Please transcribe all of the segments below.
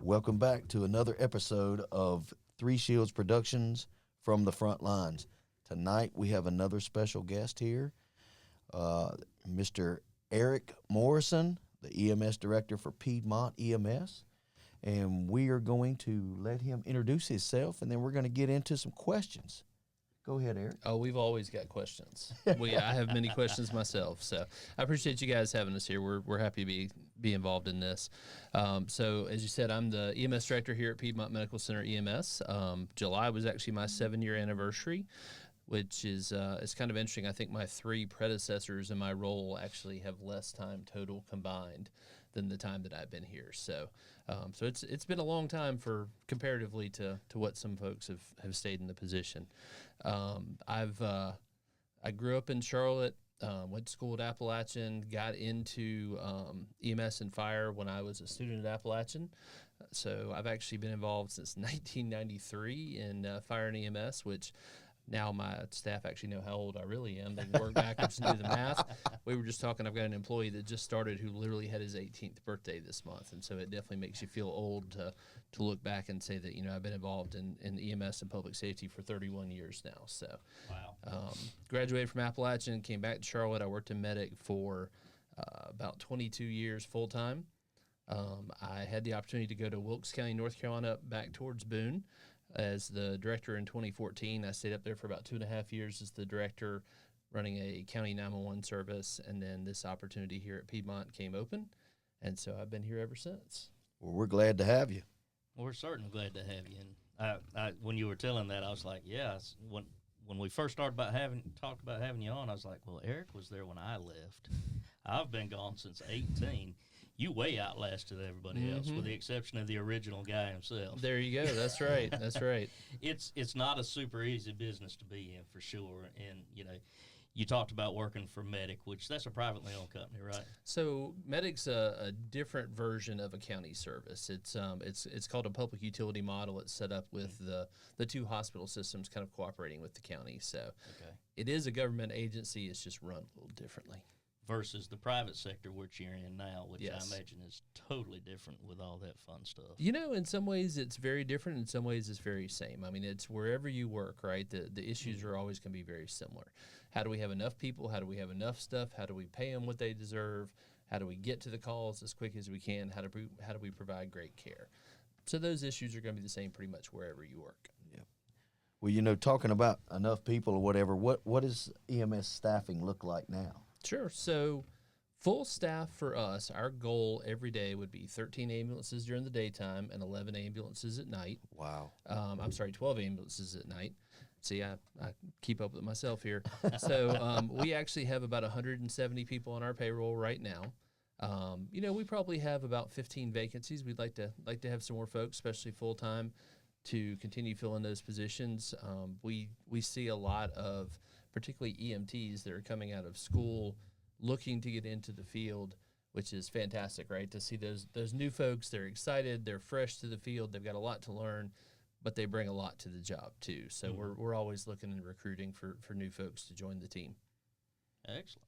Welcome back to another episode of Three Shields Productions from the Front Lines. Tonight we have another special guest here, Mr. Eric Morrison, the EMS Director for Piedmont EMS. And we are going to let him introduce himself, and then we're going to get into some questions. Go ahead, Eric. Oh, we've always got questions. I have many questions myself, so I appreciate you guys having us here. We're happy to be involved in this. So, as you said, I'm the EMS director here at Piedmont Medical Center EMS. July was actually my 7-year anniversary, which is it's kind of interesting. I think my 3 predecessors in my role actually have less time total combined than the time that I've been here. So, it's been a long time for comparatively to what some folks have stayed in the position. I grew up in Charlotte, went to school at Appalachian, got into EMS and fire when I was a student at Appalachian. So I've actually been involved since 1993 in fire and EMS, which now my staff actually know how old I really am. They can work backwards and do the math. We were just talking, I've got an employee that just started who literally had his 18th birthday this month. And so it definitely makes you feel old to look back and say that, I've been involved in EMS and public safety for 31 years now. So wow. Graduated from Appalachian, came back to Charlotte. I worked in medic for about 22 years full time. I had the opportunity to go to Wilkes County, North Carolina, back towards Boone as the director in 2014. I stayed up there for about 2.5 years as the director, running a county 911 service, and then this opportunity here at Piedmont came open, and so I've been here ever since. Well, we're glad to have you. Well, we're certainly glad to have you. And when you were telling that, I was like, yeah. When we first started talked about having you on, I was like, well, Eric was there when I left. I've been gone since 18. You way outlasted everybody else, with the exception of the original guy himself. There you go. That's right. That's right. It's not a super easy business to be in, for sure. And you talked about working for Medic, which that's a privately owned company, right? So Medic's a different version of a county service. It's called a public utility model. It's set up with the 2 hospital systems kind of cooperating with the county. So It is a government agency. It's just run a little differently. Versus the private sector, which you're in now, which Yes. I imagine is totally different with all that fun stuff. In some ways it's very different. In some ways it's very same. I mean, it's wherever you work, right? The issues are always going to be very similar. How do we have enough people? How do we have enough stuff? How do we pay them what they deserve? How do we get to the calls as quick as we can? How do we provide great care? So those issues are going to be the same pretty much wherever you work. Yeah. Well, talking about enough people or whatever, what does EMS staffing look like now? Sure. So full staff for us, our goal every day would be 13 ambulances during the daytime and 11 ambulances at night. Wow. 12 ambulances at night. See, I keep up with myself here. So we actually have about 170 people on our payroll right now. We probably have about 15 vacancies. We'd like to have some more folks, especially full-time, to continue filling those positions. We see a lot of particularly EMTs that are coming out of school looking to get into the field, which is fantastic, right? To see those new folks, they're excited, they're fresh to the field, they've got a lot to learn, but they bring a lot to the job too. So we're always looking and recruiting for new folks to join the team. Excellent.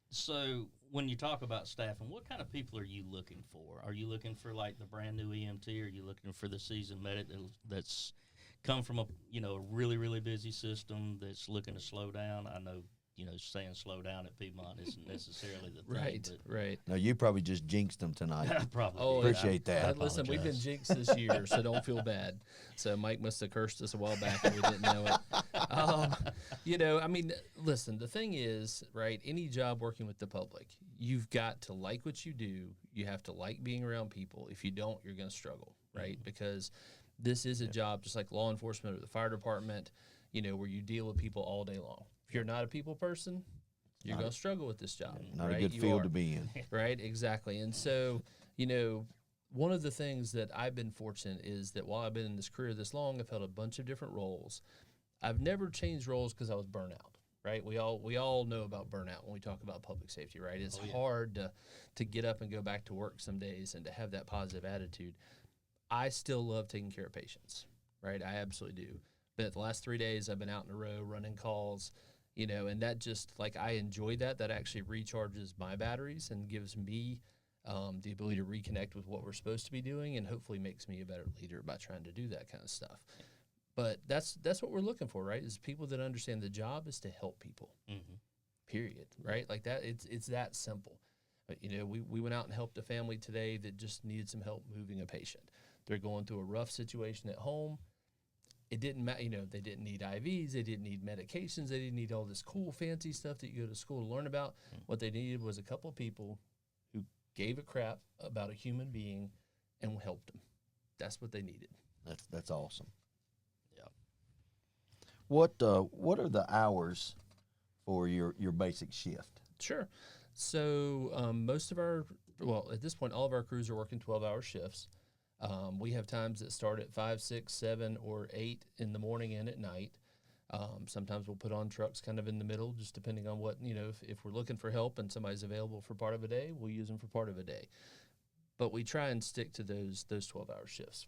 So when you talk about staffing, what kind of people are you looking for? Are you looking for like the brand new EMT? Are you looking for the seasoned medic that's come from a really, really busy system that's looking to slow down? I know, saying slow down at Piedmont isn't necessarily the thing. Right. No, you probably just jinxed them tonight. Probably. Oh, Appreciate that. Listen, we've been jinxed this year, so don't feel bad. So Mike must have cursed us a while back and we didn't know it. Listen, the thing is, right, any job working with the public, you've got to like what you do. You have to like being around people. If you don't, you're going to struggle, right? Mm-hmm. Because this is a job just like law enforcement or the fire department, where you deal with people all day long. If you're not a people person, you're going to struggle with this job. Not right? a good field to be in. Right, exactly. And so, one of the things that I've been fortunate is that while I've been in this career this long, I've held a bunch of different roles. I've never changed roles because I was burnt out, right? We all know about burnout when we talk about public safety, right? It's hard to get up and go back to work some days and to have that positive attitude. I still love taking care of patients, right? I absolutely do. But the last 3 days I've been out in a row running calls, and that just, I enjoy that. That actually recharges my batteries and gives me the ability to reconnect with what we're supposed to be doing, and hopefully makes me a better leader by trying to do that kind of stuff. But that's what we're looking for, right? Is people that understand the job is to help people. Mm-hmm. Period. Right? Like that. It's that simple. But, we went out and helped a family today that just needed some help moving a patient. They're going through a rough situation at home. It didn't matter, they didn't need IVs, they didn't need medications, they didn't need all this cool, fancy stuff that you go to school to learn about. What they needed was a couple of people who gave a crap about a human being and helped them. That's what they needed. That's awesome. Yeah. What are the hours for your basic shift? Sure. So at this point, all of our crews are working 12-hour shifts. We have times that start at 5, 6, 7, or 8 in the morning and at night. Sometimes we'll put on trucks kind of in the middle, just depending on what, if we're looking for help and somebody's available for part of a day, we'll use them for part of a day. But we try and stick to those 12-hour shifts.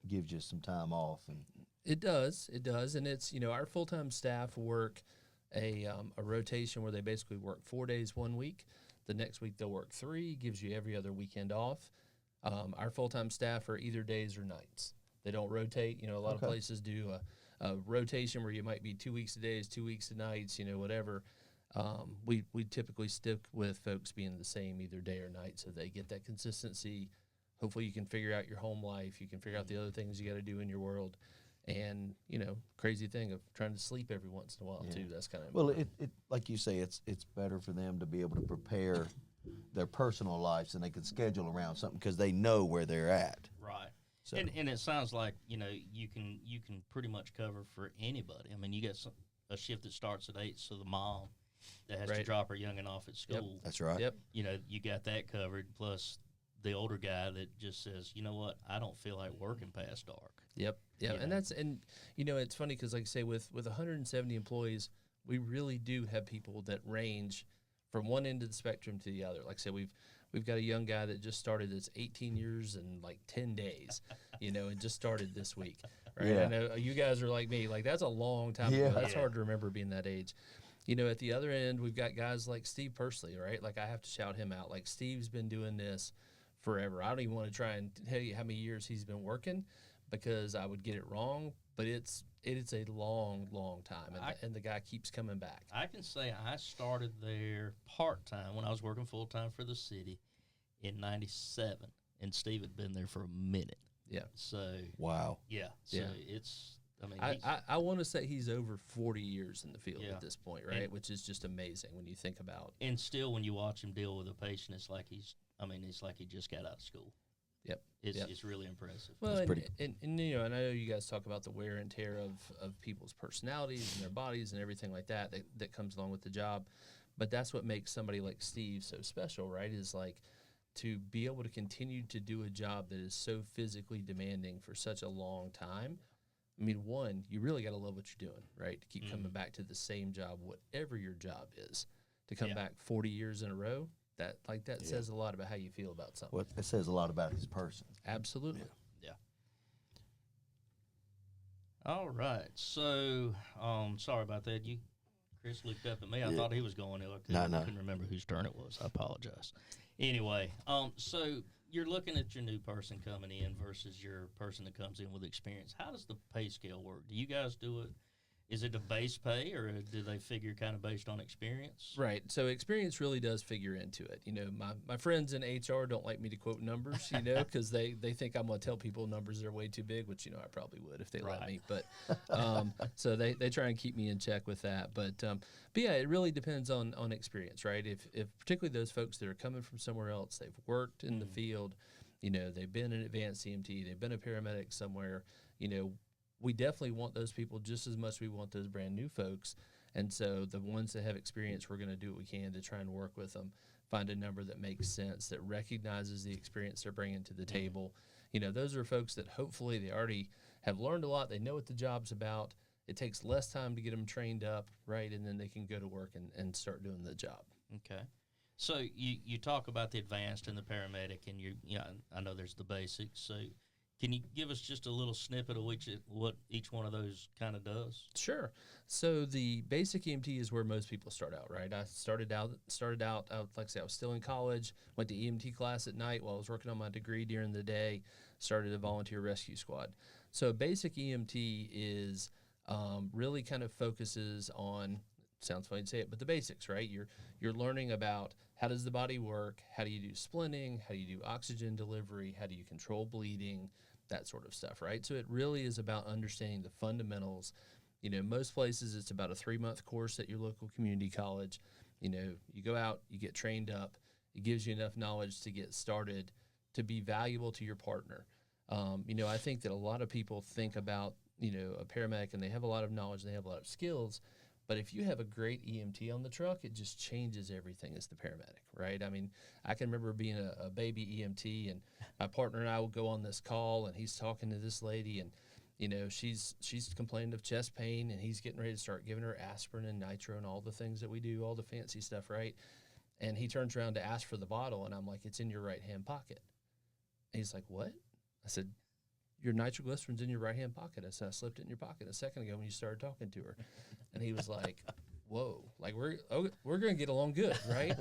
Gives you some time off. And It does. And it's, our full-time staff work a rotation where they basically work 4 days 1 week. The next week they'll work 3, gives you every other weekend off. Our full-time staff are either days or nights. They don't rotate. A lot of places do a rotation where you might be 2 weeks of days, 2 weeks of nights, whatever. We typically stick with folks being the same either day or night so they get that consistency. Hopefully you can figure out your home life. You can figure out the other things you got to do in your world. And, crazy thing of trying to sleep every once in a while, too. That's kind of important. Well, it like you say, it's better for them to be able to prepare their personal lives and they can schedule around something because they know where they're at. Right. So. And it sounds like, you can pretty much cover for anybody. I mean, you got a shift that starts at 8, so the mom that has to drop her youngin' off at school. Yep. That's right. Yep. You got that covered, plus the older guy that just says, you know what, I don't feel like working past dark. Yep. Yeah. And it's funny because, like I say, with 170 employees, we really do have people that range from one end of the spectrum to the other. Like I said, we've got a young guy that just started that's 18 years and like 10 days, and just started this week. Right. Yeah. I know you guys are like me. Like, that's a long time ago. That's hard to remember being that age. At the other end, we've got guys like Steve Pursley, right? Like, I have to shout him out. Like, Steve's been doing this forever. I don't even want to try and tell you how many years he's been working because I would get it wrong, but it's a long, long time, and the guy keeps coming back. I can say I started there part-time when I was working full-time for the city in 97, and Steve had been there for a minute. Yeah. So. Wow. Yeah. So it's, I want to say he's over 40 years in the field Yeah. at this point, right? Which is just amazing when you think about. And still, when you watch him deal with a patient, it's like it's like he just got out of school. Yep. It's really impressive. Well, That's pretty. And I know you guys talk about the wear and tear of people's personalities and their bodies and everything like that comes along with the job. But that's what makes somebody like Steve so special, right? Is like to be able to continue to do a job that is so physically demanding for such a long time. I mean, one, you really got to love what you're doing, right? To keep coming back to the same job, whatever your job is. To come back 40 years in a row, that says a lot about how you feel about something. Well, it says a lot about his person. Absolutely. Yeah. All right. So, sorry about that. Chris looked up at me. I thought he was going to. I couldn't remember whose turn it was. I apologize. Anyway, so you're looking at your new person coming in versus your person that comes in with experience. How does the pay scale work? Do you guys do it? Is it a base pay, or do they figure kind of based on experience? Right. So experience really does figure into it. My friends in HR don't like me to quote numbers, because they think I'm going to tell people numbers that are way too big, which, I probably would if they let me. But so they try and keep me in check with that. But yeah, it really depends on experience, right? If particularly those folks that are coming from somewhere else, they've worked in the field, they've been an advanced CMT, they've been a paramedic somewhere, we definitely want those people just as much as we want those brand new folks. And so the ones that have experience, we're going to do what we can to try and work with them, find a number that makes sense, that recognizes the experience they're bringing to the table. Those are folks that hopefully they already have learned a lot. They know what the job's about. It takes less time to get them trained up, right? And then they can go to work and start doing the job. Okay. So you talk about the advanced and the paramedic, and I know there's the basics. So Can you give us just a little snippet of what each one of those kind of does? Sure. So the basic EMT is where most people start out, right? I started out, like I said, I was still in college, went to EMT class at night while I was working on my degree during the day, started a volunteer rescue squad. So basic EMT is really kind of focuses on, sounds funny to say it, but the basics, right? You're learning about how does the body work, how do you do splinting, how do you do oxygen delivery, how do you control bleeding, that sort of stuff, right? So it really is about understanding the fundamentals. You know, most places it's about a 3-month course at your local community college. You know, you go out, you get trained up. It gives you enough knowledge to get started, to be valuable to your partner. You know, I think that a lot of people think about, you know, a paramedic and they have a lot of knowledge, they have a lot of skills, but if you have a great EMT on the truck, it just changes everything as the paramedic, right? I mean, I can remember being a baby EMT, and my partner and I would go on this call, and he's talking to this lady, and you know, she's complaining of chest pain, and he's getting ready to start giving her aspirin and nitro and all the things that we do, all the fancy stuff, right? And he turns around to ask for the bottle, and I'm like, it's in your right-hand pocket. And he's like, what? I said, your nitroglycerin's in your right-hand pocket. I said, I slipped it in your pocket a second ago when you started talking to her. And he was like, whoa, like we're going to get along good, right?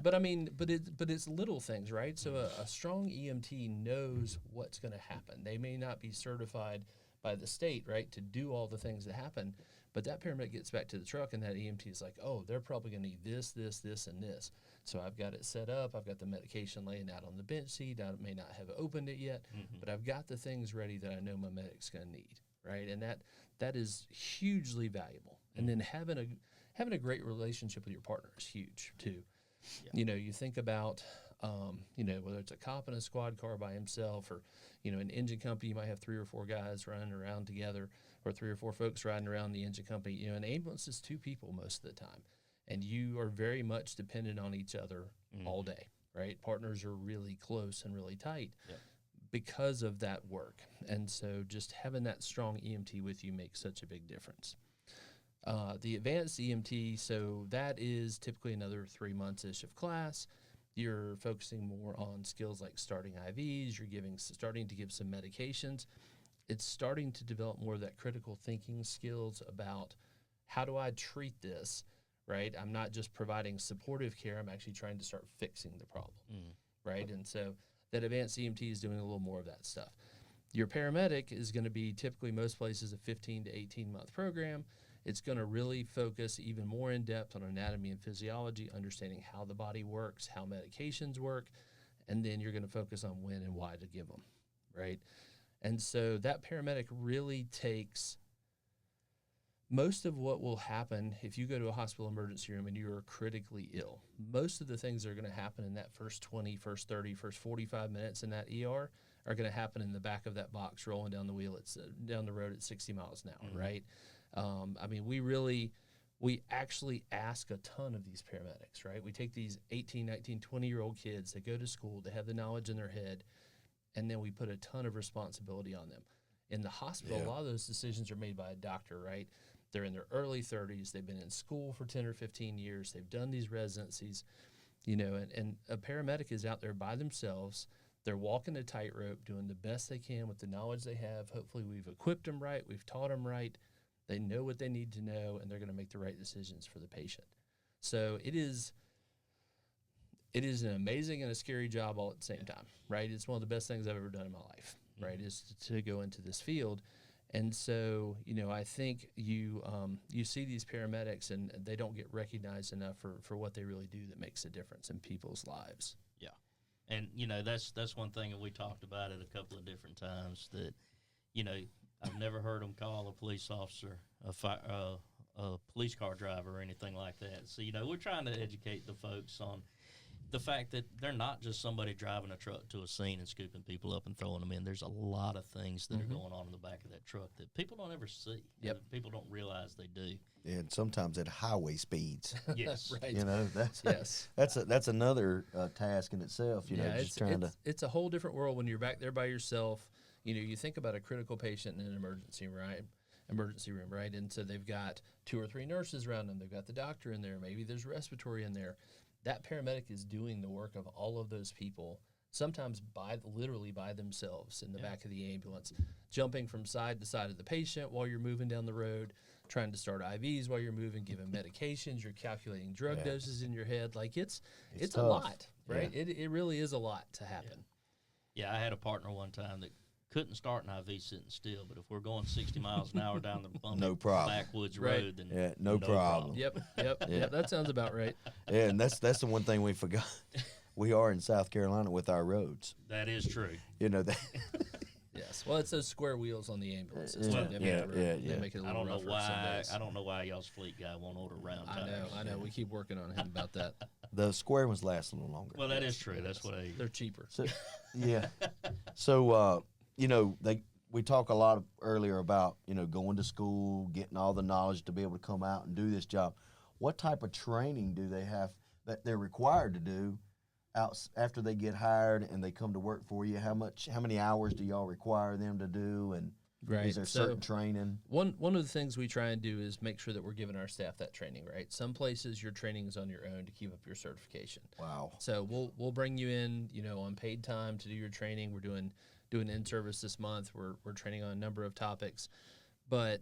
But I mean, but it's little things, right? So a strong EMT knows what's going to happen. They may not be certified by the state, right, to do all the things that happen, but that paramedic gets back to the truck and that EMT is like, oh, they're probably going to need this, this, this, and this. So I've got it set up. I've got the medication laying out on the bench seat. I may not have opened it yet, but I've got the things ready that I know my medic's going to need, right? And that is hugely valuable. And then having a great relationship with your partner is huge too. Yeah. You know, you think about, you know, whether it's a cop in a squad car by himself or, you know, an engine company, you might have 3 or 4 guys running around together or 3 or 4 folks riding around the engine company. You know, an ambulance is 2 people most of the time. And you are very much dependent on each other all day, right? Partners are really close and really tight because of that work. And so just having that strong EMT with you makes such a big difference. The advanced EMT, so that is typically another 3 months-ish of class. You're focusing more on skills like starting IVs. You're starting to give some medications. It's starting to develop more of that critical thinking skills about how do I treat this, right? I'm not just providing supportive care. I'm actually trying to start fixing the problem, right? And so that advanced EMT is doing a little more of that stuff. Your paramedic is going to be typically most places a 15 to 18-month program. It's going to really focus even more in depth on anatomy and physiology, understanding how the body works, how medications work, and then you're going to focus on when and why to give them, right? And so that paramedic really takes most of what will happen if you go to a hospital emergency room and you are critically ill. Most of the things that are going to happen in that first 20, first 30, first 45 minutes in that ER are going to happen in the back of that box rolling down down the road at 60 miles an hour, right? I mean, we actually ask a ton of these paramedics, right? We take these 18, 19, 20-year-old kids, they go to school, they have the knowledge in their head, and then we put a ton of responsibility on them. In the hospital, a lot of those decisions are made by a doctor, right? They're in their early 30s, they've been in school for 10 or 15 years, they've done these residencies, you know, and a paramedic is out there by themselves. They're walking a tightrope, doing the best they can with the knowledge they have. Hopefully we've equipped them right, we've taught them right. They know what they need to know, and they're going to make the right decisions for the patient. So it is an amazing and a scary job all at the same time, right? It's one of the best things I've ever done in my life, right, is to go into this field. And so, you know, I think you see these paramedics, and they don't get recognized enough for what they really do that makes a difference in people's lives. Yeah. And, you know, that's one thing that we talked about it a couple of different times that, you know, I've never heard them call a police officer a police car driver or anything like that. So, you know, we're trying to educate the folks on the fact that they're not just somebody driving a truck to a scene and scooping people up and throwing them in. There's a lot of things that are going on in the back of that truck that people don't ever see. Yep. People don't realize they do. And sometimes at highway speeds. Yes. Right. You know, that's another task in itself. You know, just it's a whole different world when you're back there by yourself. You know, you think about a critical patient in an emergency room, right? And so they've got 2 or 3 nurses around them. They've got the doctor in there. Maybe there's respiratory in there. That paramedic is doing the work of all of those people sometimes literally by themselves in the back of the ambulance, jumping from side to side of the patient while you're moving down the road, trying to start IVs while you're moving, giving medications, you're calculating drug doses in your head. Like it's a lot, right? It really is a lot to happen. Yeah, I had a partner one time that couldn't start an IV sitting still, but if we're going 60 miles an hour down the bumpy No problem. backwoods road, then no problem. Yep. That sounds about right. Yeah, and that's the one thing we forgot. We are in South Carolina with our roads. That is true. You know that. Yes. Well, it's those square wheels on the ambulances. Yeah. Too. They make it a I little don't know rougher why. some days. I don't know why y'all's fleet guy won't order round tires. I know. We keep working on him about that. The square ones last a little longer. Well, that is true. That's what They're cheaper. So, yeah. So you know, we talk a lot earlier about, you know, going to school, getting all the knowledge to be able to come out and do this job. What type of training do they have that they're required to do out after they get hired and they come to work for you? How many hours do y'all require them to do, and is there certain training? One of the things we try and do is make sure that we're giving our staff that training, right? Some places your training is on your own to keep up your certification. Wow. So we'll bring you in, you know, on paid time to do your training. We're doing in-service this month. We're training on a number of topics. But,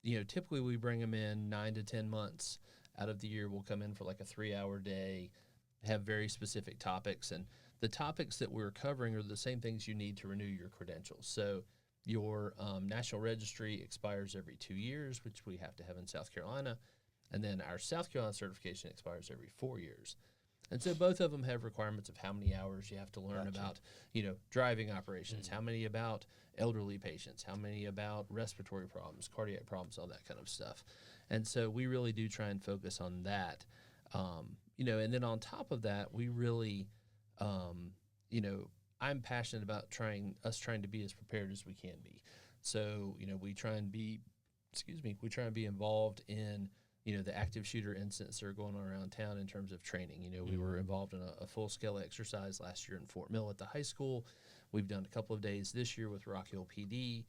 you know, typically we bring them in 9 to 10 months out of the year. We'll come in for like a 3-hour day, have very specific topics. And the topics that we're covering are the same things you need to renew your credentials. So your national registry expires every 2 years, which we have to have in South Carolina. And then our South Carolina certification expires every 4 years. And so both of them have requirements of how many hours you have to learn about, you know, driving operations, how many about elderly patients, how many about respiratory problems, cardiac problems, all that kind of stuff. And so we really do try and focus on that. You know, and then on top of that, we really, you know, I'm passionate about trying to be as prepared as we can be. So, you know, we try and be involved in, you know, the active shooter incidents that are going on around town in terms of training. You know, we were involved in a full-scale exercise last year in Fort Mill at the high school. We've done a couple of days this year with Rock Hill PD.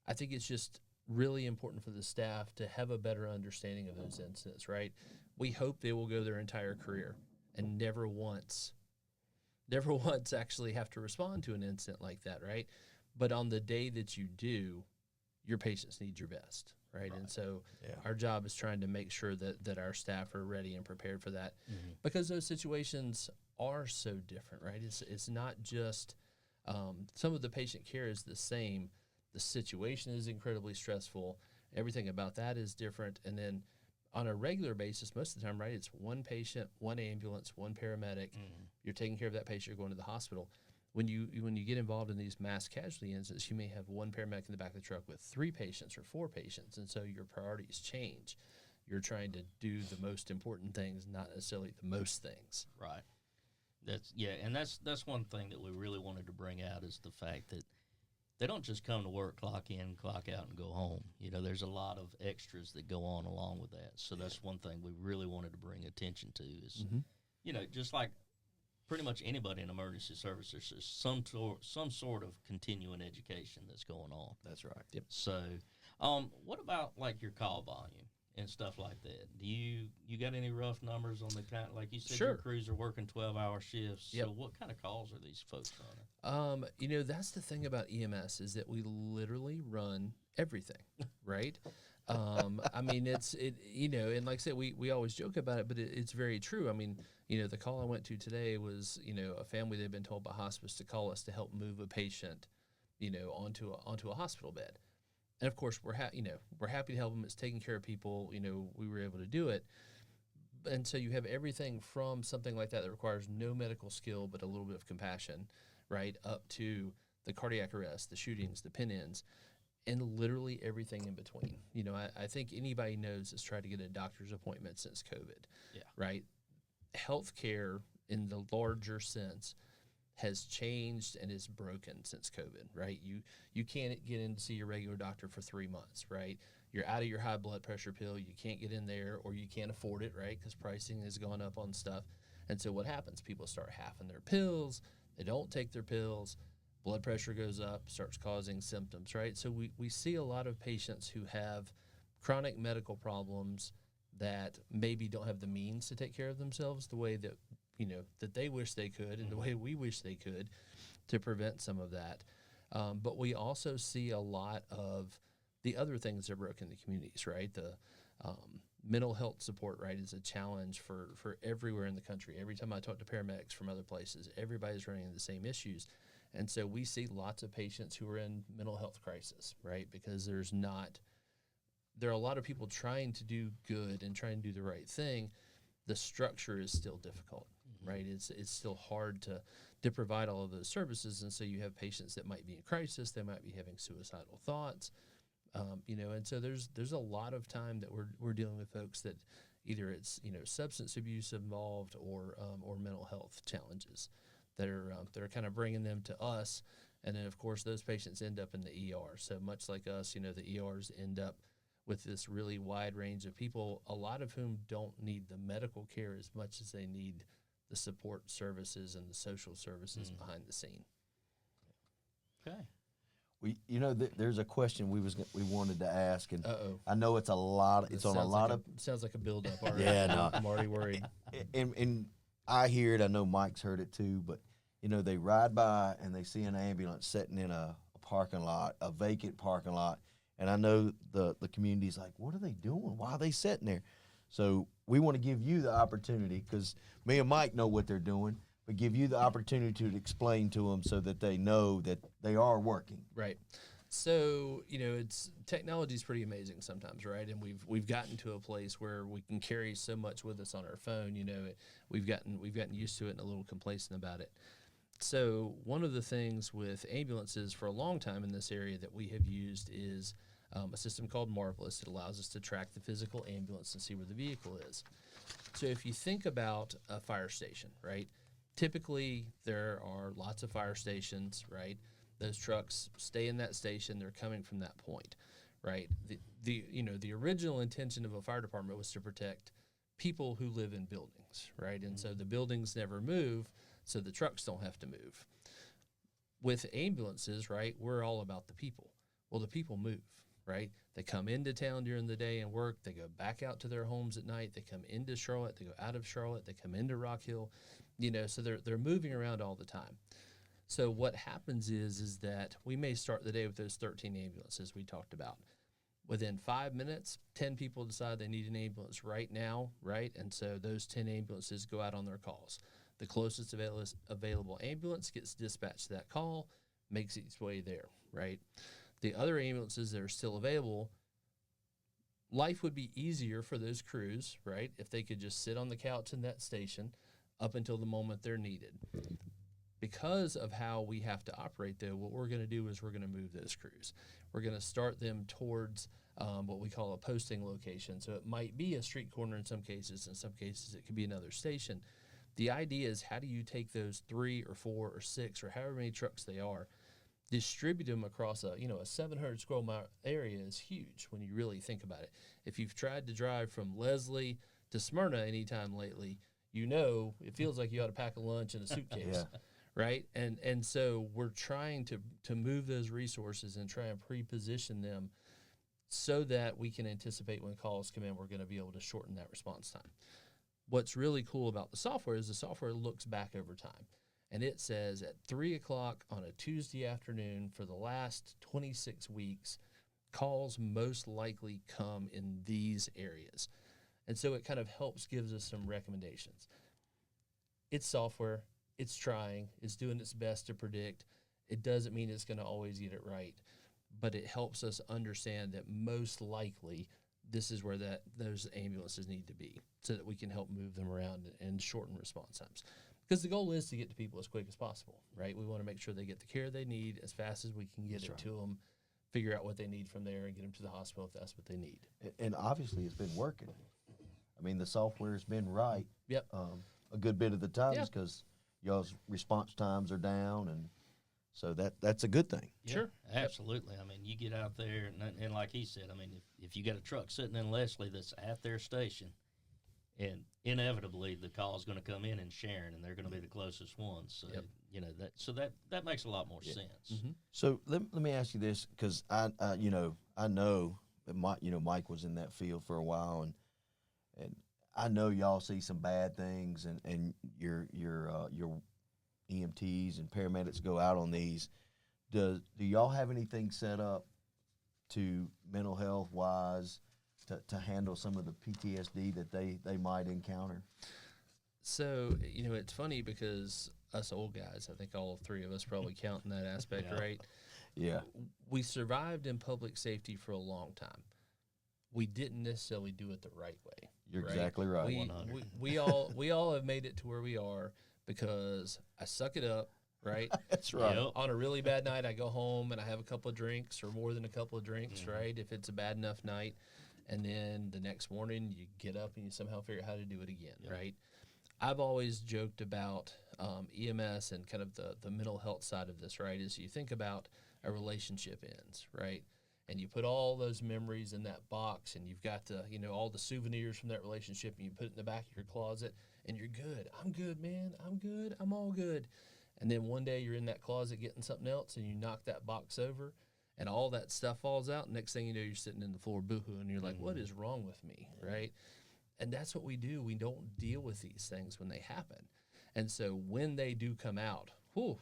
I think it's just really important for the staff to have a better understanding of those incidents, right? We hope they will go their entire career and never once actually have to respond to an incident like that, right? But on the day that you do, your patients need your best. Right. And so our job is trying to make sure that our staff are ready and prepared for that, because those situations are so different, right? It's not just some of the patient care is the same. The situation is incredibly stressful. Everything about that is different. And then on a regular basis, most of the time, right, it's one patient, one ambulance, one paramedic. You're taking care of that patient, you're going to the hospital. When you get involved in these mass casualty incidents, you may have one paramedic in the back of the truck with 3 patients or 4 patients, and so your priorities change. You're trying to do the most important things, not necessarily the most things. Right. That's one thing that we really wanted to bring out is the fact that they don't just come to work, clock in, clock out, and go home. You know, there's a lot of extras that go on along with that. So that's one thing we really wanted to bring attention to is, you know, just like pretty much anybody in emergency services, there's some sort of continuing education that's going on. That's right. Yep. So, what about like your call volume and stuff like that? Do you got any rough numbers on the kind, like you said, your crews are working 12-hour shifts. Yep. So what kind of calls are these folks running? You know, that's the thing about EMS is that we literally run everything, right? I mean, you know, and like I said, we always joke about it, but it's very true. I mean, you know, the call I went to today was, you know, a family that had been told by hospice to call us to help move a patient, you know, onto a hospital bed. And of course, we're happy to help them. It's taking care of people. You know, we were able to do it. And so you have everything from something like that requires no medical skill, but a little bit of compassion, right? Up to the cardiac arrest, the shootings, the pin-ins, and literally everything in between. You know, I think anybody knows has tried to get a doctor's appointment since COVID, right? Healthcare in the larger sense has changed and is broken since COVID, right? You can't get in to see your regular doctor for 3 months, right? You're out of your high blood pressure pill. You can't get in there, or you can't afford it, right? Because pricing has gone up on stuff. And so what happens? People start halving their pills. They don't take their pills. Blood pressure goes up, starts causing symptoms, right? So we see a lot of patients who have chronic medical problems that maybe don't have the means to take care of themselves the way that that they wish they could and the way we wish they could to prevent some of that. But we also see a lot of the other things that are broken in the communities, right? The mental health support, right, is a challenge for everywhere in the country. Every time I talk to paramedics from other places, everybody's running into the same issues. And so we see lots of patients who are in mental health crisis, right? Because there are a lot of people trying to do good and trying to do the right thing. The structure is still difficult, right? It's still hard to provide all of those services. And so you have patients that might be in crisis, they might be having suicidal thoughts, and so there's a lot of time that we're dealing with folks that either it's substance abuse involved or mental health challenges that are kind of bringing them to us, and then of course those patients end up in the ER. So much like us, the ERs end up with this really wide range of people, a lot of whom don't need the medical care as much as they need the support services and the social services behind the scene. Okay. There's a question we wanted to ask, and I know it's a lot. It's on a lot of. Sounds like a build-up already. Yeah, no. I'm already worried. And I hear it. I know Mike's heard it too. But they ride by and they see an ambulance sitting in a parking lot, a vacant parking lot, and I know the community's like, what are they doing? Why are they sitting there? So we want to give you the opportunity, because me and Mike know what they're doing, but give you the opportunity to explain to them so that they know that they are working. Right. So, technology is pretty amazing sometimes, right? And we've gotten to a place where we can carry so much with us on our phone. We've gotten used to it and a little complacent about it. So one of the things with ambulances for a long time in this area that we have used is a system called Marvelous. It allows us to track the physical ambulance and see where the vehicle is. So if you think about a fire station, right? Typically, there are lots of fire stations, right? Those trucks stay in that station. They're coming from that point, right? The original intention of a fire department was to protect people who live in buildings, right? And so the buildings never move, so the trucks don't have to move. With ambulances, right, we're all about the people. Well, the people move, right? They come into town during the day and work. They go back out to their homes at night. They come into Charlotte. They go out of Charlotte. They come into Rock Hill. So they're moving around all the time. So what happens is that we may start the day with those 13 ambulances we talked about. Within 5 minutes, 10 people decide they need an ambulance right now, right? And so those 10 ambulances go out on their calls. The closest available ambulance gets dispatched to that call, makes its way there, right? The other ambulances that are still available, life would be easier for those crews, right, if they could just sit on the couch in that station up until the moment they're needed. Because of how we have to operate, though, what we're going to do is we're going to move those crews. We're going to start them towards what we call a posting location. So it might be a street corner in some cases. In some cases, it could be another station. The idea is, how do you take those 3 or 4 or 6 or however many trucks they are, distribute them across a 700 square mile area is huge when you really think about it. If you've tried to drive from Leslie to Smyrna anytime lately, it feels like you ought to pack a lunch in a suitcase. Yeah. Right? And so we're trying to move those resources and try and pre-position them so that we can anticipate when calls come in, we're going to be able to shorten that response time. What's really cool about the software is the software looks back over time. And it says at 3 o'clock on a Tuesday afternoon for the last 26 weeks, calls most likely come in these areas. And so it kind of gives us some recommendations. It's software. It's trying. It's doing its best to predict. It doesn't mean it's going to always get it right, but it helps us understand that most likely this is where those ambulances need to be so that we can help move them around and shorten response times. Because the goal is to get to people as quick as possible, right? We want to make sure they get the care they need as fast as we can get to them, figure out what they need from there, and get them to the hospital if that's what they need. And obviously it's been working. I mean, the software's been right. Yep. A good bit of the time is because y'all's response times are down, and so that's a good thing. Yeah, sure. Absolutely. I mean, you get out there, and like he said, I mean, if you got a truck sitting in Leslie that's at their station, and inevitably the call is going to come in Sharon, and they're going to be the closest ones. So that makes a lot more sense. Mm-hmm. So let me ask you this, because I know that Mike was in that field for a while, and I know y'all see some bad things, and your EMTs and paramedics go out on these. Do y'all have anything set up to mental health wise to handle some of the PTSD that they might encounter? So, it's funny because us old guys, I think all three of us probably count in that aspect, Yeah. right? Yeah. We survived in public safety for a long time. We didn't necessarily do it the right way. You're right? exactly right. We all have made it to where we are because I suck it up, right? That's right. Yep. On a really bad night, I go home and I have a couple of drinks or more than a couple of drinks, right? If it's a bad enough night. And then the next morning, you get up and you somehow figure out how to do it again, right? I've always joked about EMS and kind of the mental health side of this, right? Is you think about a relationship ends, right? And you put all those memories in that box, and you've got all the souvenirs from that relationship, and you put it in the back of your closet, and you're good. I'm good, man. I'm good. I'm all good. And then one day you're in that closet getting something else, and you knock that box over, and all that stuff falls out. Next thing you know, you're sitting in the floor boohoo, and you're like, what is wrong with me, right? And that's what we do. We don't deal with these things when they happen. And so when they do come out, whew,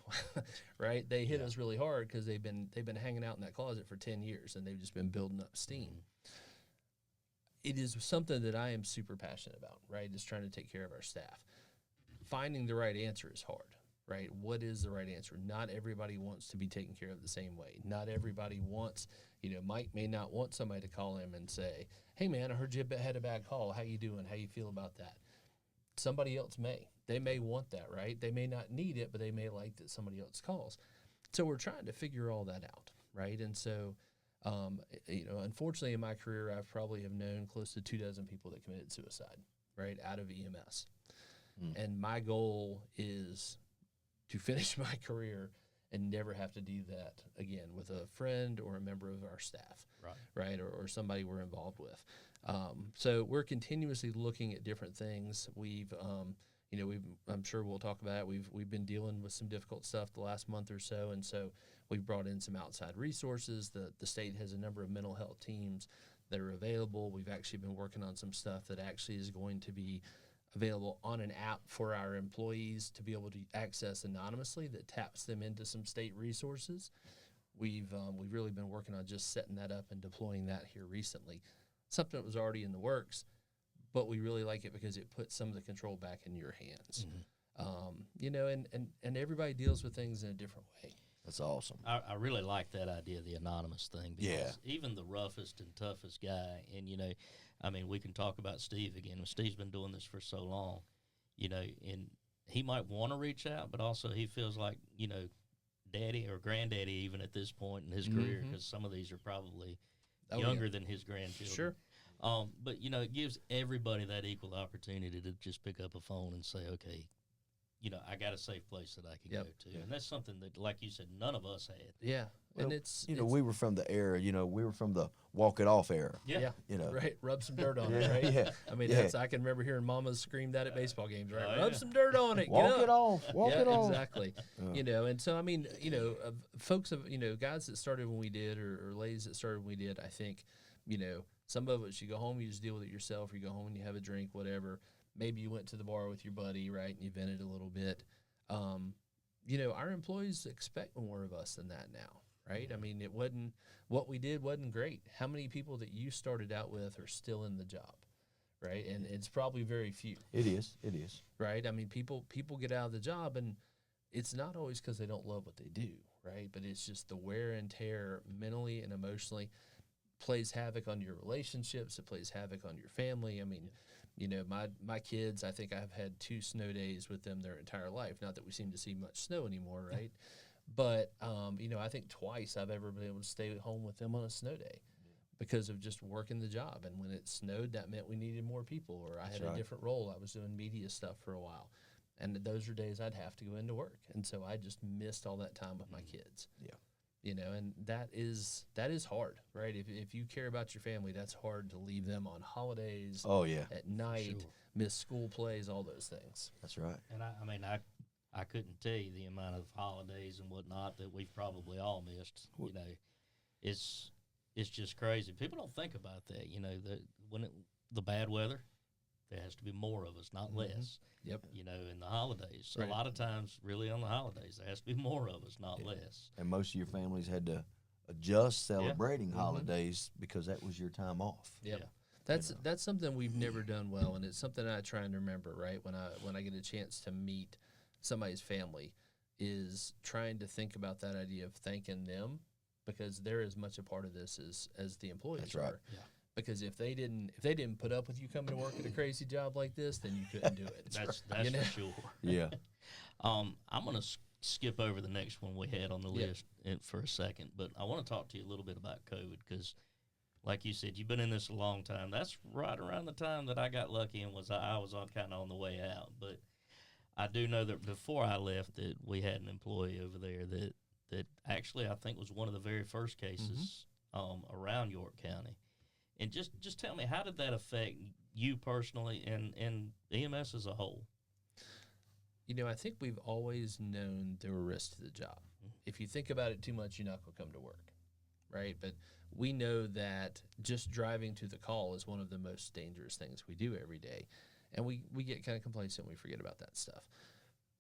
right, they hit us really hard because they've been hanging out in that closet for 10 years, and they've just been building up steam. It is something that I am super passionate about, right, is trying to take care of our staff. Finding the right answer is hard, right? What is the right answer? Not everybody wants to be taken care of the same way. Not everybody wants, Mike may not want somebody to call him and say, hey, man, I heard you had a bad call. How you doing? How you feel about that? Somebody else may. They may want that, right? They may not need it, but they may like that somebody else calls. So we're trying to figure all that out, right? And so, unfortunately in my career, I probably have known close to 24 people that committed suicide, right, out of EMS. And my goal is to finish my career and never have to do that again with a friend or a member of our staff, right? Or somebody we're involved with. So we're continuously looking at different things. I'm sure we'll talk about it. We've been dealing with some difficult stuff the last month or so, and so we've brought in some outside resources. The state has a number of mental health teams that are available. We've actually been working on some stuff that actually is going to be available on an app for our employees to be able to access anonymously that taps them into some state resources. We've really been working on just setting that up and deploying that here recently. Something that was already in the works, but we really like it because it puts some of the control back in your hands. And everybody deals with things in a different way. That's awesome. I really like that idea, the anonymous thing, because even the roughest and toughest guy, and we can talk about Steve again. Steve's been doing this for so long, and he might want to reach out, but also he feels like, daddy or granddaddy even at this point in his career, because some of these are probably younger than his grandchildren. Sure. But, it gives everybody that equal opportunity to just pick up a phone and say, okay, I got a safe place that I can go to. And that's something that, like you said, none of us had. Yeah. Well, and it's we were from the era, we were from the walk it off era. Yeah. Right. Rub some dirt on it, right? Yeah. I mean, I can remember hearing mamas scream that at baseball games, right? Oh, Rub some dirt on it. Walk Get up. it off. Walk it off. Exactly. And so, folks have, guys that started when we did or ladies that started when we did, I think, some of us, you go home, you just deal with it yourself, or you go home and you have a drink, whatever. Maybe you went to the bar with your buddy, right, and you vented a little bit. Our employees expect more of us than that now, right? I mean, what we did wasn't great. How many people that you started out with are still in the job, right? And it's probably very few. It is. Right? I mean, people get out of the job, and it's not always because they don't love what they do, right? But it's just the wear and tear mentally and emotionally plays havoc on your relationships. It plays havoc on your family. I mean, my kids, I think I've had 2 snow days with them their entire life. Not that we seem to see much snow anymore, right? But, I think twice I've ever been able to stay at home with them on a snow day because of just working the job. And when it snowed, that meant we needed more people, or I had a different role. I was doing media stuff for a while. And those are days I'd have to go into work. And so I just missed all that time with my kids. Yeah. And that is hard, right? If you care about your family, that's hard to leave them on holidays. Oh, yeah. At night, miss school plays, all those things. That's right. And I couldn't tell you the amount of holidays and whatnot that we've probably all missed. It's just crazy. People don't think about that. The bad weather, there has to be more of us, not less. Yep. You know, in the holidays, Right. a lot of times, really on the holidays, there has to be more of us, not less. And most of your families had to adjust celebrating holidays because that was your time off. Yep. Yeah. That's something we've never done well, and it's something I try and remember. Right, when I get a chance to meet somebody's family, is trying to think about that idea of thanking them, because they're as much a part of this as the employees That's right. are. Yeah. Because if they didn't put up with you coming to work at a crazy job like this, then you couldn't do it. That's You know? for sure. Yeah. I'm going to skip over the next one we had on the list for a second, but I want to talk to you a little bit about COVID because, like you said, you've been in this a long time. That's right around the time that I got lucky and I was kind of on the way out. But I do know that before I left, that we had an employee over there that actually I think was one of the very first cases around York County. And just tell me, how did that affect you personally and EMS as a whole? You know, I think we've always known there were risks to the job. If you think about it too much, you're not going to come to work, right? But we know that just driving to the call is one of the most dangerous things we do every day. And we get kind of complacent and we forget about that stuff.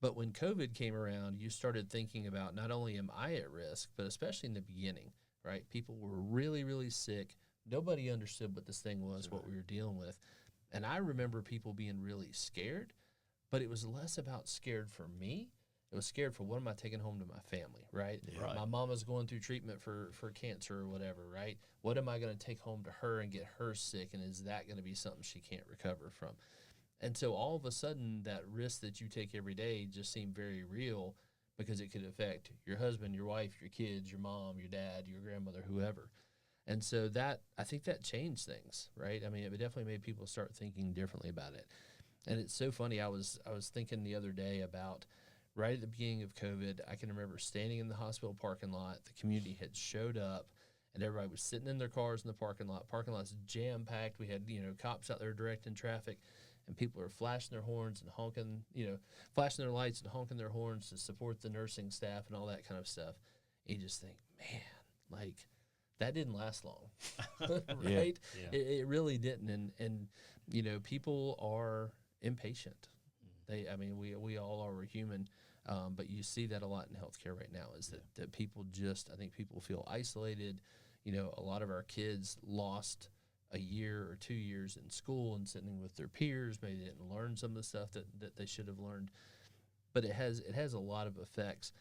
But when COVID came around, you started thinking about not only am I at risk, but especially in the beginning, right? People were really, really sick. Nobody understood what this thing was, what we were dealing with. And I remember people being really scared, but it was less about scared for me. It was scared for what am I taking home to my family, right? Yeah. Right. My mama's going through treatment for cancer or whatever, right? What am I going to take home to her and get her sick, and is that going to be something she can't recover from? And so all of a sudden, that risk that you take every day just seemed very real because it could affect your husband, your wife, your kids, your mom, your dad, your grandmother, whoever. And so I think that changed things, right? I mean, it definitely made people start thinking differently about it. And it's so funny. I was thinking the other day about right at the beginning of COVID, I can remember standing in the hospital parking lot. The community had showed up, and everybody was sitting in their cars in the parking lot. Parking lot's jam-packed. We had, cops out there directing traffic, and people are flashing their horns and honking, flashing their lights and honking their horns to support the nursing staff and all that kind of stuff. And you just think, man, like, that didn't last long, right? Yeah. It really didn't. And people are impatient. We all are human, but you see that a lot in healthcare right now is that people I think people feel isolated. A lot of our kids lost a year or 2 years in school and sitting with their peers. Maybe they didn't learn some of the stuff that they should have learned, but it has a lot of effects.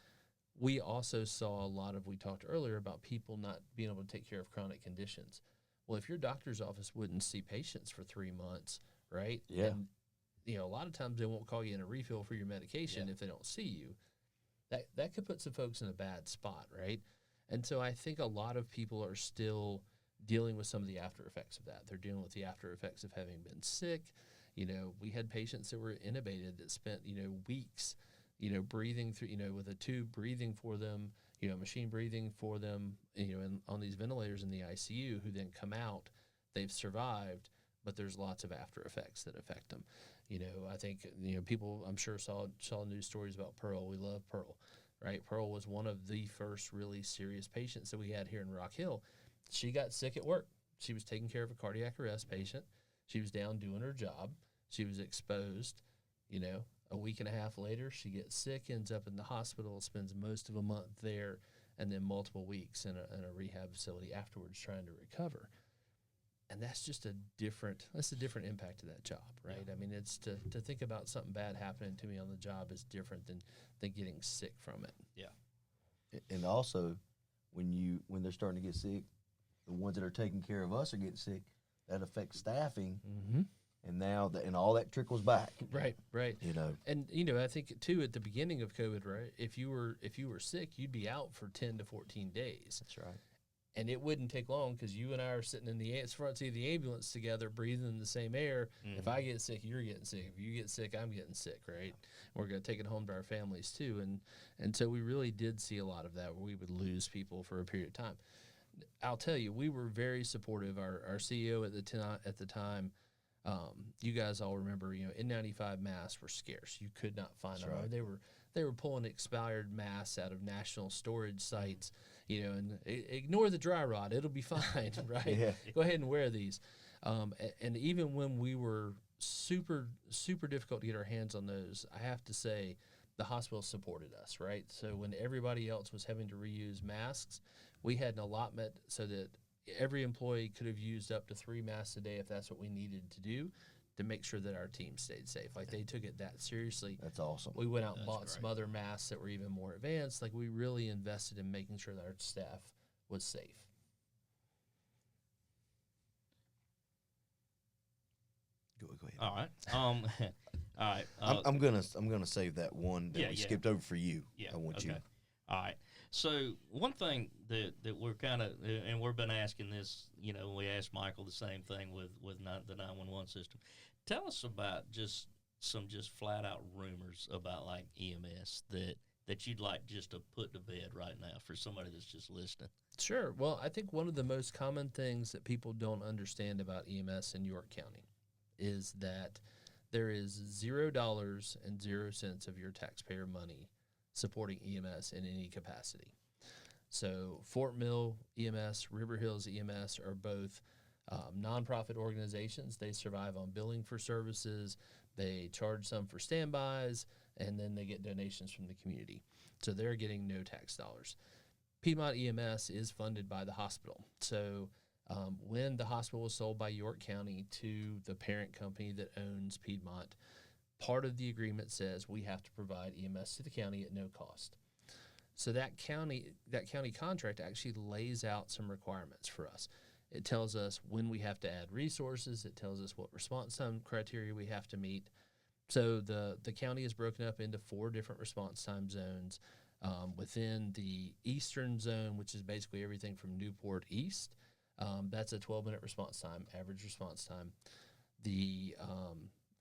We also saw we talked earlier about people not being able to take care of chronic conditions. Well, if your doctor's office wouldn't see patients for 3 months, right? Yeah. And, a lot of times they won't call you in a refill for your medication if they don't see you. That could put some folks in a bad spot, right? And so I think a lot of people are still dealing with some of the after effects of that. They're dealing with the after effects of having been sick. We had patients that were intubated that spent, weeks, breathing through, with a tube breathing for them, machine breathing for them, on these ventilators in the ICU, who then come out, they've survived, but there's lots of after effects that affect them. I think, people I'm sure saw news stories about Pearl. We love Pearl, right? Pearl was one of the first really serious patients that we had here in Rock Hill. She got sick at work. She was taking care of a cardiac arrest patient. She was down doing her job. She was exposed. A week and a half later, she gets sick, ends up in the hospital, spends most of a month there, and then multiple weeks in a rehab facility afterwards trying to recover. And that's just a different impact to that job, right? Yeah. I mean, it's to think about something bad happening to me on the job is different than getting sick from it. Yeah. And also, when they're starting to get sick, the ones that are taking care of us are getting sick. That affects staffing. Mm-hmm. And now and all that trickles back. Right. And I think too at the beginning of COVID, right? If you were sick, you'd be out for 10 to 14 days. That's right. And it wouldn't take long because you and I are sitting in the front seat of the ambulance together, breathing in the same air. Mm-hmm. If I get sick, you're getting sick. If you get sick, I'm getting sick, right? We're going to take it home to our families too. And so we really did see a lot of that where we would lose people for a period of time. I'll tell you, we were very supportive. Our CEO at the time, you guys all remember, N95 masks were scarce. You could not find them. Right. They were pulling expired masks out of national storage sites, and ignore the dry rot. It'll be fine, right? Yeah. Go ahead and wear these. And even when we were super difficult to get our hands on those. I have to say, the hospital supported us, right? So when everybody else was having to reuse masks, we had an allotment so that every employee could have used up to 3 masks a day if that's what we needed to do to make sure that our team stayed safe. Like, they took it that seriously. That's awesome. We went out and bought great. some other masks that were even more advanced. Like, we really invested in making sure that our staff was safe. Go ahead. All right. All right. I'm gonna save that one that we skipped over for you. Yeah. I want you. All right. So one thing that we're kind of, and we've been asking this, you know, we asked Michael the same thing with the 911 system. Tell us about just flat out rumors about like EMS that you'd like just to put to bed right now for somebody that's just listening. Sure. Well, I think one of the most common things that people don't understand about EMS in York County is that there is $0 of your taxpayer money supporting EMS in any capacity. So Fort Mill EMS, River Hills EMS are both nonprofit organizations. They survive on billing for services. They charge some for standbys, and then they get donations from the community. So they're getting no tax dollars. Piedmont EMS is funded by the hospital. So when the hospital was sold by York County to the parent company that owns Piedmont, part of the agreement says we have to provide EMS to the county at no cost. So that county contract actually lays out some requirements for us. It tells us when we have to add resources. It tells us what response time criteria we have to meet. So the county is broken up into 4 different response time zones. Within the eastern zone, which is basically everything from Newport east, that's a 12-minute response time, average response time. The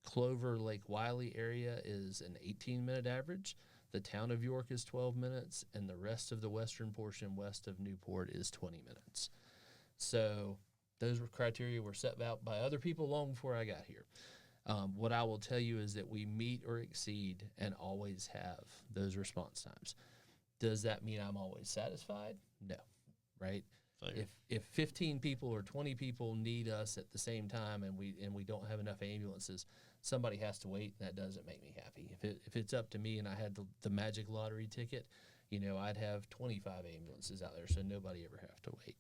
Clover Lake Wiley area is an 18-minute average. The town of York is 12 minutes, and the rest of the western portion west of Newport is 20 minutes. So those criteria were set out by other people long before I got here. What I will tell you is that we meet or exceed and always have those response times. Does that mean I'm always satisfied? No, right? If 15 people or 20 people need us at the same time and we don't have enough ambulances, somebody has to wait, and that doesn't make me happy. If it's up to me and I had the magic lottery ticket, you know, I'd have 25 ambulances out there so nobody ever have to wait.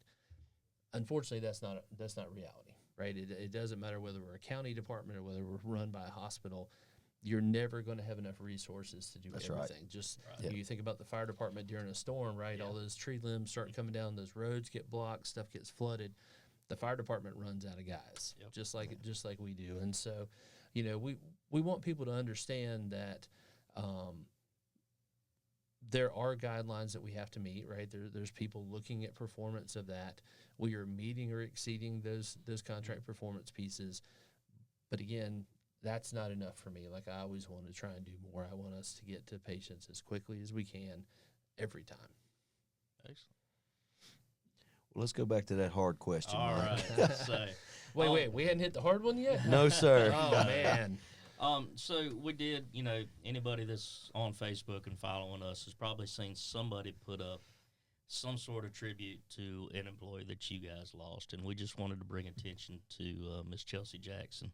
Unfortunately, that's not reality, right? It doesn't matter whether we're a county department or whether we're run by a hospital. You're never going to have enough resources to do everything. Right. Just you think about the fire department during a storm, right? All those tree limbs start coming down, those roads get blocked, stuff gets flooded. The fire department runs out of guys, just like we do. And so, you know, we want people to understand that there are guidelines that we have to meet, right? There's people looking at performance of that. We are meeting or exceeding those contract performance pieces. But again, that's not enough for me. Like, I always want to try and do more. I want us to get to patients as quickly as we can every time. Excellent. Well, let's go back to that hard question. All Mike. right. So, Wait, we hadn't hit the hard one yet? No, sir. Oh, man. So we did, you know, anybody that's on Facebook and following us has probably seen somebody put up some sort of tribute to an employee that you guys lost. And we just wanted to bring attention to Miss Chelsea Jackson,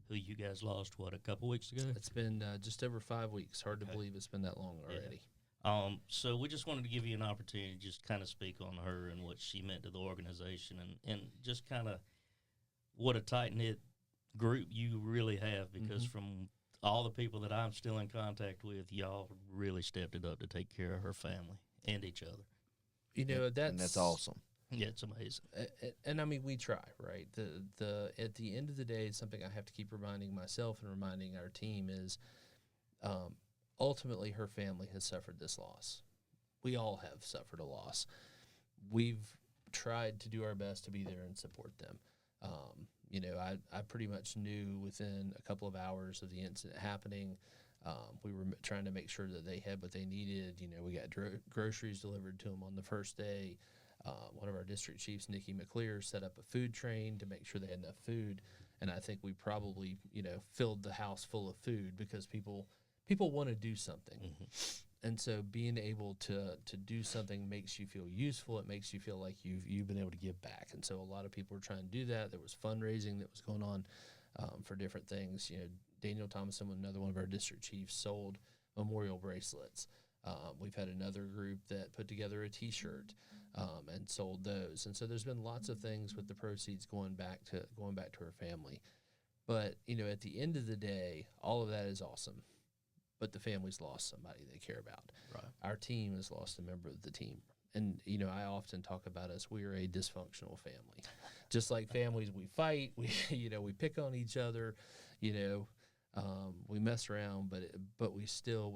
who you guys lost, a couple weeks ago? It's been just over 5 weeks. Hard to believe it's been that long already. Yeah. So we just wanted to give you an opportunity to just kind of speak on her and what she meant to the organization and just kind of what a tight-knit group you really have, because from all the people that I'm still in contact with, y'all really stepped it up to take care of her family and each other. You know, that's awesome. Yeah, it's amazing. And I mean, we try, right? At the end of the day, it's something I have to keep reminding myself and reminding our team is ultimately her family has suffered this loss. We all have suffered a loss. We've tried to do our best to be there and support them. You know, I pretty much knew within a couple of hours of the incident happening. We were trying to make sure that they had what they needed. You know, we got groceries delivered to them on the first day. One of our district chiefs, Nikki McClear, set up a food train to make sure they had enough food. And I think we probably, you know, filled the house full of food because people want to do something. And so being able to do something makes you feel useful. It makes you feel like you've been able to give back. And so a lot of people were trying to do that. There was fundraising that was going on. for different things. You know, Daniel Thomason, another one of our district chiefs, sold memorial bracelets. We've had another group that put together a T-shirt and sold those, and so there's been lots of things with the proceeds going back to her family. But you know, at the end of the day, all of that is awesome. But the family's lost somebody they care about. Right. Our team has lost a member of the team. And, you know, I often talk about us, we are a dysfunctional family. Just like families, we fight, we pick on each other, we mess around, but we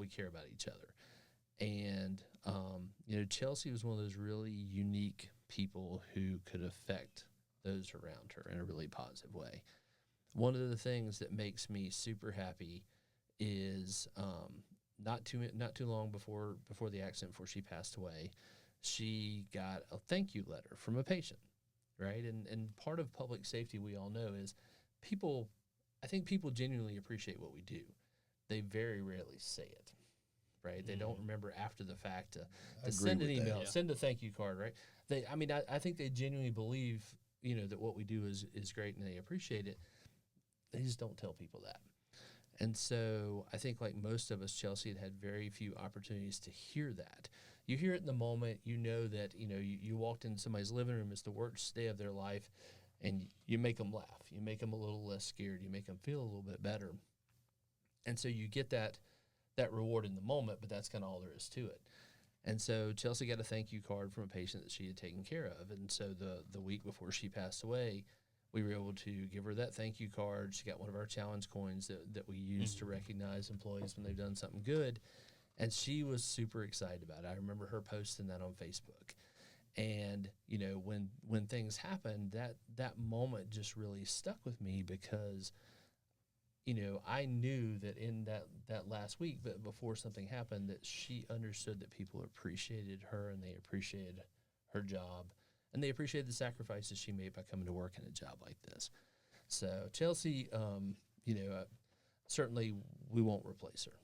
care about each other. And, Chelsea was one of those really unique people who could affect those around her in a really positive way. One of the things that makes me super happy is not too long before the accident, before she passed away, she got a thank you letter from a patient, right? And part of public safety, we all know, is I think people genuinely appreciate what we do. They very rarely say it, right? Mm-hmm. They don't remember after the fact to send an email, send a thank you card, right? I think they genuinely believe, that what we do is great and they appreciate it. They just don't tell people that. And so I think, like most of us, Chelsea had very few opportunities to hear that. You hear it in the moment. You know that, you walked into somebody's living room. It's the worst day of their life, and you make them laugh. You make them a little less scared. You make them feel a little bit better. And so you get that reward in the moment, but that's kind of all there is to it. And so Chelsea got a thank you card from a patient that she had taken care of. And so the week before she passed away, we were able to give her that thank you card. She got one of our challenge coins that we use to recognize employees when they've done something good. And she was super excited about it. I remember her posting that on Facebook. And, when things happened, that moment just really stuck with me because, I knew that in that last week, but before something happened, that she understood that people appreciated her and they appreciated her job. And they appreciated the sacrifices she made by coming to work in a job like this. So Chelsea, certainly we won't replace her,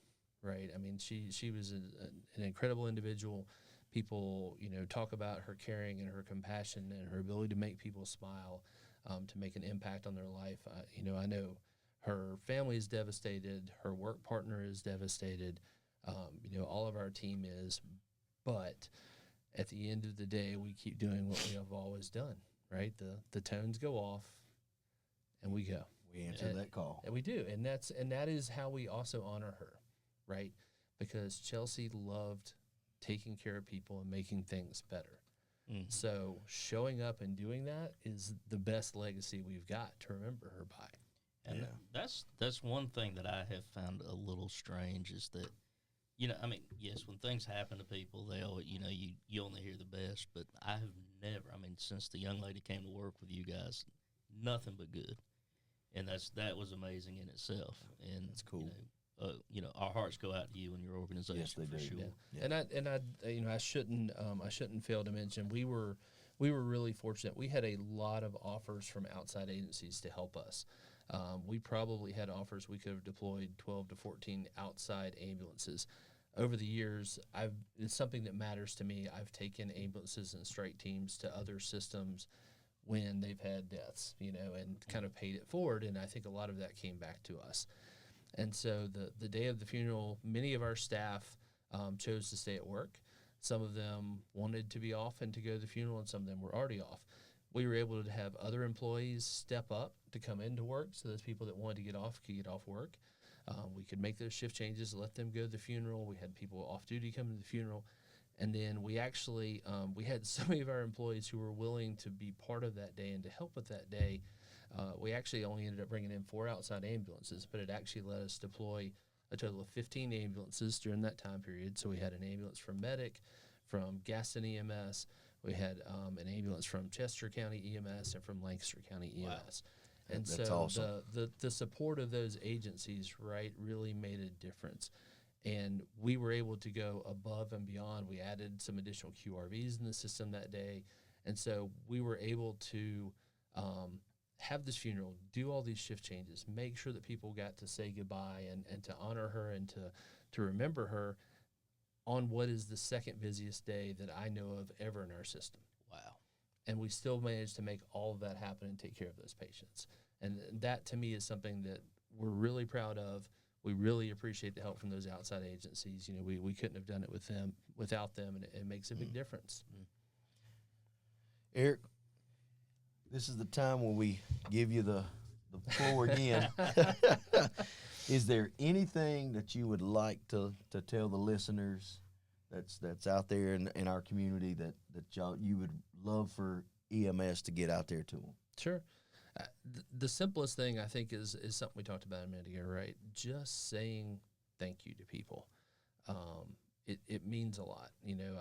right? I mean, she was an incredible individual. People, talk about her caring and her compassion and her ability to make people smile, to make an impact on their life. I know her family is devastated. Her work partner is devastated. All of our team is, but at the end of the day, we keep doing what we have always done, right? The tones go off, and we go. We answer that call. And we do, and that is how we also honor her, right? Because Chelsea loved taking care of people and making things better. Mm-hmm. So showing up and doing that is the best legacy we've got to remember her by. And that's one thing that I have found a little strange is that, yes, when things happen to people, they always, you only hear the best. But I have never, since the young lady came to work with you guys, nothing but good. And that was amazing in itself. And that's cool. Our hearts go out to you and your organization. Yes, they for do. sure. Yeah. I shouldn't fail to mention we were really fortunate. We had a lot of offers from outside agencies to help us. We probably had offers. We could have deployed 12 to 14 outside ambulances. Over the years, it's something that matters to me. I've taken ambulances and strike teams to other systems when they've had deaths, and kind of paid it forward. And I think a lot of that came back to us. And so the day of the funeral, many of our staff chose to stay at work. Some of them wanted to be off and to go to the funeral, and some of them were already off. We were able to have other employees step up to come into work, so those people that wanted to get off could get off work. We could make those shift changes, let them go to the funeral. We had people off duty come to the funeral. And then we actually, we had so many of our employees who were willing to be part of that day and to help with that day. We actually only ended up bringing in 4 outside ambulances, but it actually let us deploy a total of 15 ambulances during that time period. So we had an ambulance from Medic, from Gaston EMS. We had an ambulance from Chester County EMS and from Lancaster County EMS. Wow. And That's so awesome. the support of those agencies, right, really made a difference. And we were able to go above and beyond. We added some additional QRVs in the system that day. And so we were able to have this funeral, do all these shift changes, make sure that people got to say goodbye and to honor her and to remember her on what is the second busiest day that I know of ever in our system. Wow. And we still managed to make all of that happen and take care of those patients. And that to me is something that we're really proud of. We really appreciate the help from those outside agencies. You know, we couldn't have done it without them, and it makes a big difference. Eric, this is the time when we give you the floor again. Is there anything that you would like to tell the listeners that's out there in our community that you would love for EMS to get out there to them? Sure. The simplest thing I think is something we talked about a minute ago, right? Just saying thank you to people. It means a lot. You know,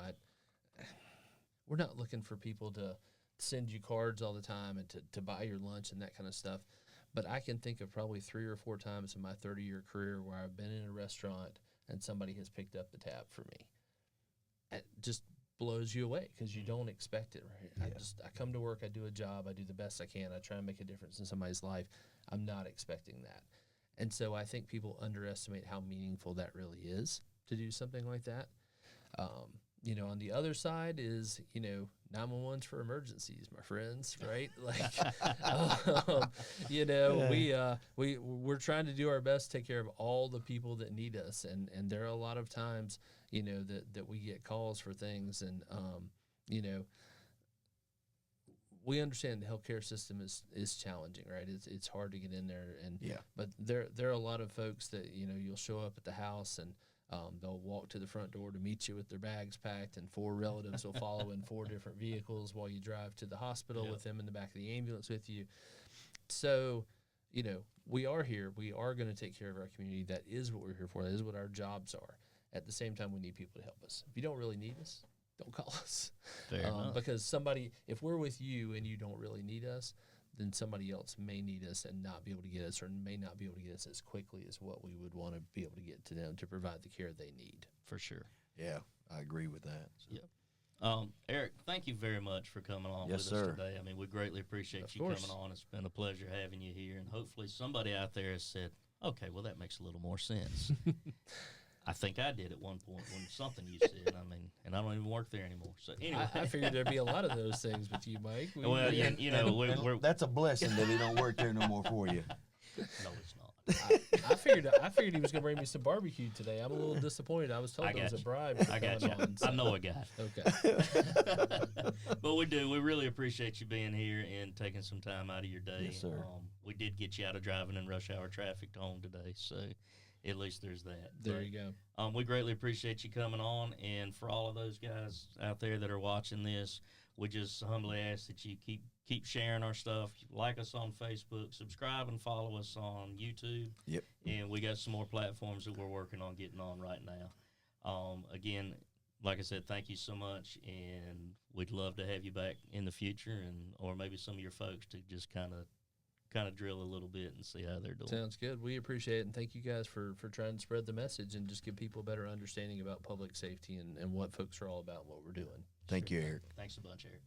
we're not looking for people to send you cards all the time and to buy your lunch and that kind of stuff. But I can think of probably 3 or 4 times in my 30-year career where I've been in a restaurant and somebody has picked up the tab for me. It just blows you away because you don't expect it, right? Yeah. I come to work, I do a job, I do the best I can, I try and make a difference in somebody's life. I'm not expecting that. And so I think people underestimate how meaningful that really is to do something like that. You know, on the other side is, you know, 911's for emergencies, my friends, right? Like, you know, we're trying to do our best to take care of all the people that need us. And there are a lot of times, you know, that we get calls for things. And, you know, we understand the healthcare system is challenging, right? It's hard to get in there. But there are a lot of folks that, you know, you'll show up at the house and they'll walk to the front door to meet you with their bags packed, and 4 relatives will follow in 4 different vehicles while you drive to the hospital with them in the back of the ambulance with you. So, you know, we are here. We are going to take care of our community. That is what we're here for. That is what our jobs are. At the same time, we need people to help us. If you don't really need us, don't call us. Fair enough. Because if we're with you and you don't really need us, then somebody else may need us and not be able to get us, or may not be able to get us as quickly as what we would want to be able to get to them to provide the care they need. For sure. Yeah, I agree with that. So. Yep. Eric, thank you very much for coming on with us today. I mean, we greatly appreciate you coming on. It's been a pleasure having you here, and hopefully somebody out there has said, okay, well, that makes a little more sense. I think I did at one point when something you said. I mean, and I don't even work there anymore. So anyway, I figured there'd be a lot of those things with you, Mike. Well, you know, that's a blessing that he don't work there no more for you. No, it's not. I figured he was going to bring me some barbecue today. I'm a little disappointed. I was told it was a bribe. I got you. I know a guy. Okay. But we really appreciate you being here and taking some time out of your day. Yes, sir. We did get you out of driving in rush hour traffic to home today, so at least there's that. There you go. We greatly appreciate you coming on, and for all of those guys out there that are watching this, we just humbly ask that you keep sharing our stuff. Like us on Facebook, subscribe and follow us on YouTube. Yep. And we got some more platforms that we're working on getting on right now. Again, like I said, thank you so much, and we'd love to have you back in the future, or maybe some of your folks to just kind of drill a little bit and see how they're doing. Sounds good. We appreciate it, and thank you guys for trying to spread the message and just give people a better understanding about public safety and what folks are all about and what we're doing. Thank you, Eric. Thanks a bunch, Eric.